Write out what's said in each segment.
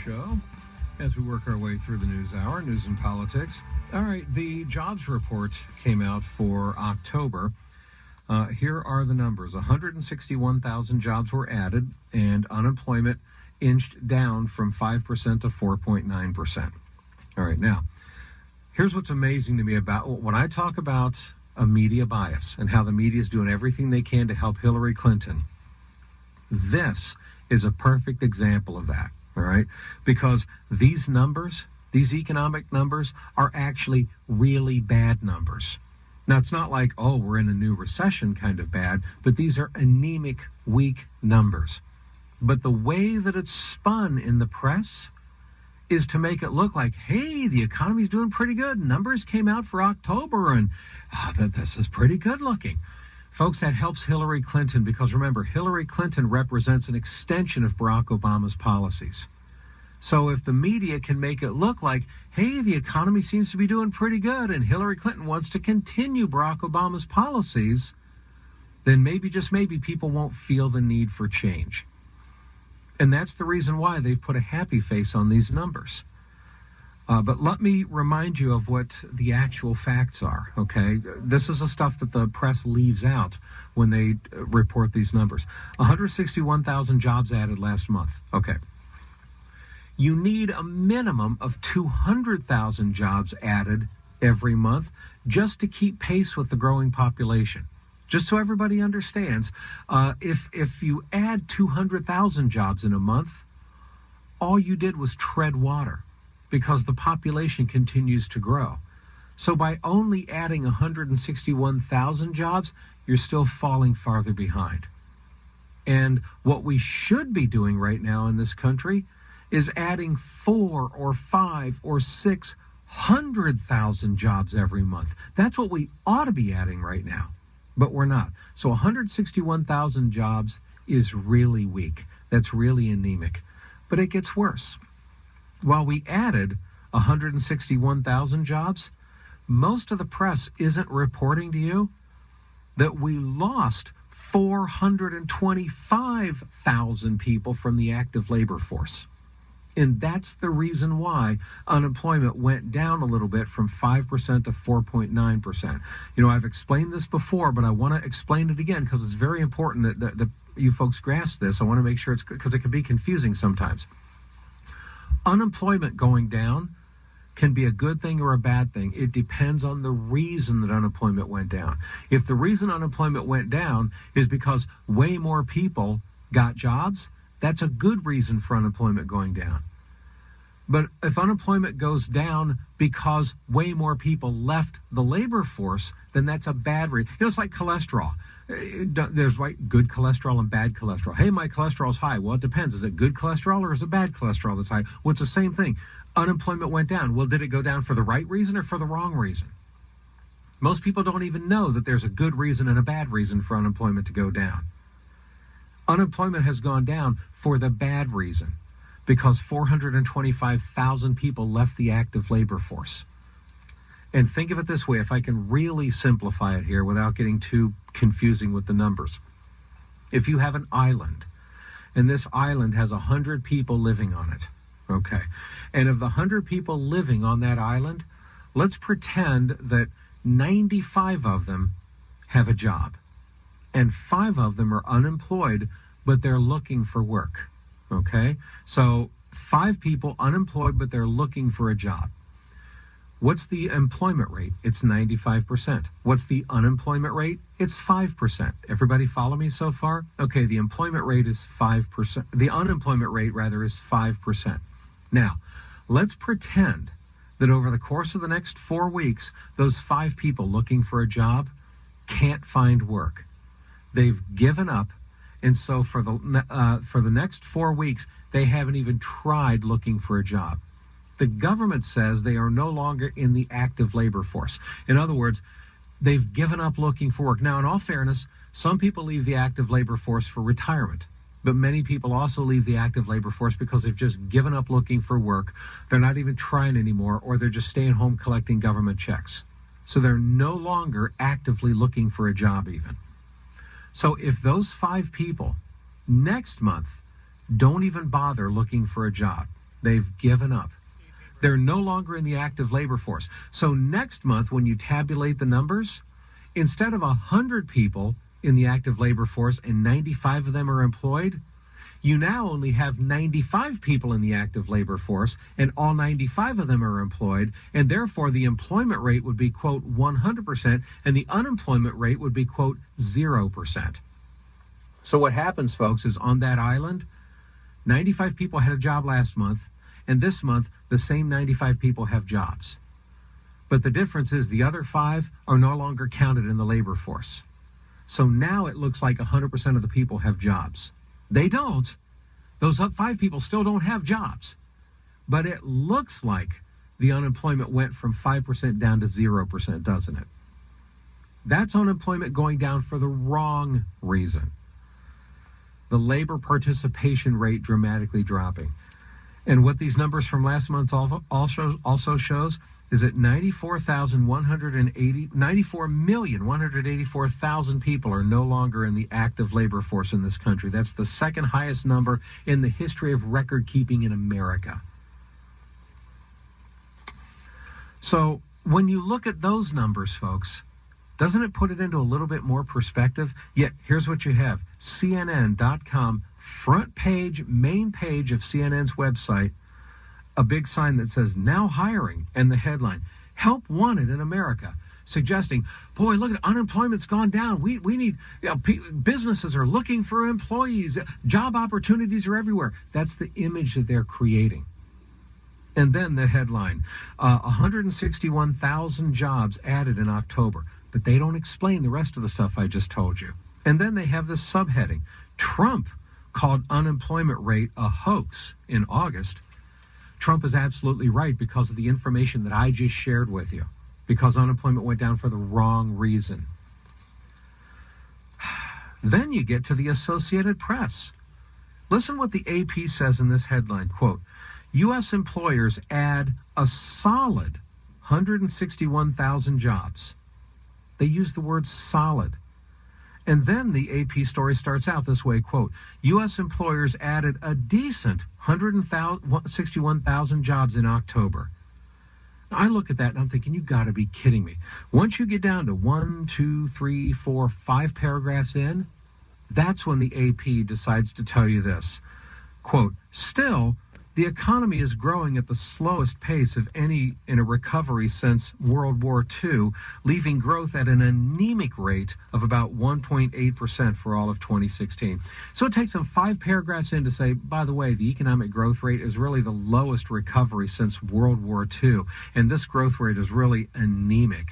show as we work our way through the news hour, news and politics. All right, the jobs report came out for October. Here are the numbers. 161,000 jobs were added, and unemployment inched down from 5% to 4.9%. All right, now, here's what's amazing to me about when I talk about a media bias and how the media is doing everything they can to help Hillary Clinton. This is a perfect example of that, all right? Because these numbers, these economic numbers, are actually really bad numbers. Now, it's not like, oh, we're in a new recession kind of bad, but these are anemic, weak numbers. But the way that it's spun in the press is to make it look like, hey, the economy's doing pretty good. Numbers came out for October, and this is pretty good looking. Folks, that helps Hillary Clinton because, remember, Hillary Clinton represents an extension of Barack Obama's policies. So if the media can make it look like, hey, the economy seems to be doing pretty good and Hillary Clinton wants to continue Barack Obama's policies, then maybe, just maybe, people won't feel the need for change. And that's the reason why they've put a happy face on these numbers. But let me remind you of what the actual facts are, okay? This is the stuff that the press leaves out when they report these numbers. 161,000 jobs added last month. Okay. You need a minimum of 200,000 jobs added every month just to keep pace with the growing population. Just so everybody understands, if you add 200,000 jobs in a month, all you did was tread water because the population continues to grow. So by only adding 161,000 jobs, you're still falling farther behind. And what we should be doing right now in this country is adding 4 or 5 or 600,000 jobs every month. That's what we ought to be adding right now. But we're not. So 161,000 jobs is really weak. That's really anemic. But it gets worse. While we added 161,000 jobs, most of the press isn't reporting to you that we lost 425,000 people from the active labor force. And that's the reason why unemployment went down a little bit from 5% to 4.9%. You know, I've explained this before, but I want to explain it again because it's very important that you folks grasp this. I want to make sure it's because it can be confusing sometimes. Unemployment going down can be a good thing or a bad thing. It depends on the reason that unemployment went down. If the reason unemployment went down is because way more people got jobs, that's a good reason for unemployment going down. But if unemployment goes down because way more people left the labor force, then that's a bad reason. You know, it's like cholesterol. There's like good cholesterol and bad cholesterol. Hey, my cholesterol's high. Well, it depends. Is it good cholesterol or is it bad cholesterol that's high? Well, it's the same thing. Unemployment went down. Well, did it go down for the right reason or for the wrong reason? Most people don't even know that there's a good reason and a bad reason for unemployment to go down. Unemployment has gone down for the bad reason because 425,000 people left the active labor force. And think of it this way, if I can really simplify it here without getting too confusing with the numbers. If you have an island, and this island has 100 people living on it, okay, and of the 100 people living on that island, let's pretend that 95 of them have a job. And 5 of them are unemployed, but they're looking for work, okay? So 5 people unemployed, but they're looking for a job. What's the employment rate? It's 95%. What's the unemployment rate? It's 5%. Everybody follow me so far? Okay, the employment rate is 5%. The unemployment rate, rather, is 5%. Now, let's pretend that over the course of the next 4 weeks, those 5 people looking for a job can't find work. They've given up, and so for the next 4 weeks, they haven't even tried looking for a job. The government says they are no longer in the active labor force. In other words, they've given up looking for work. Now, in all fairness, some people leave the active labor force for retirement, but many people also leave the active labor force because they've just given up looking for work. They're not even trying anymore, or they're just staying home collecting government checks. So they're no longer actively looking for a job even. So if those 5 people next month don't even bother looking for a job, They've given up. They're no longer in the active labor force. So next month, when you tabulate the numbers, instead of 100 people in the active labor force and 95 of them are employed, you now only have 95 people in the active labor force and all 95 of them are employed, and therefore the employment rate would be, quote, 100%, and the unemployment rate would be, quote, 0%. So what happens, folks, is on that island, 95 people had a job last month, and this month, the same 95 people have jobs. But the difference is the other 5 are no longer counted in the labor force. So now it looks like 100% of the people have jobs. They don't. Those 5 people still don't have jobs. But it looks like the unemployment went from 5% down to 0%, doesn't it? That's unemployment going down for the wrong reason. The labor participation rate dramatically dropping. And what these numbers from last month also shows is that 94,184,000 people are no longer in the active labor force in this country. That's the second highest number in the history of record keeping in America. So when you look at those numbers, folks, doesn't it put it into a little bit more perspective? Yet, here's what you have. CNN.com, front page, main page of CNN's website, a big sign that says, now hiring, and the headline, help wanted in America, suggesting, boy, look at unemployment's gone down. We need, businesses are looking for employees. Job opportunities are everywhere. That's the image that they're creating. And then the headline, 161,000 jobs added in October. But they don't explain the rest of the stuff I just told you. And then they have this subheading. Trump called unemployment rate a hoax in August. Trump is absolutely right because of the information that I just shared with you. Because unemployment went down for the wrong reason. Then you get to the Associated Press. Listen what the AP says in this headline, quote, U.S. employers add a solid 161,000 jobs. They use the word solid. And then the AP story starts out this way, quote, U.S. employers added a decent 161,000 jobs in October. Now, I look at that and I'm thinking, you got to be kidding me. Once you get down to 1, 2, 3, 4, 5 paragraphs in, that's when the AP decides to tell you this, quote, still, the economy is growing at the slowest pace of any in a recovery since World War II, leaving growth at an anemic rate of about 1.8% for all of 2016. So it takes them 5 paragraphs in to say, by the way, the economic growth rate is really the lowest recovery since World War II, and this growth rate is really anemic.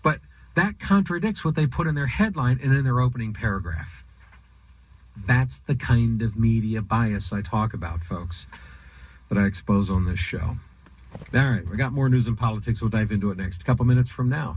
But that contradicts what they put in their headline and in their opening paragraph. That's the kind of media bias I talk about, folks, that I expose on this show. All right, we got more news and politics. We'll dive into it next. A couple minutes from now.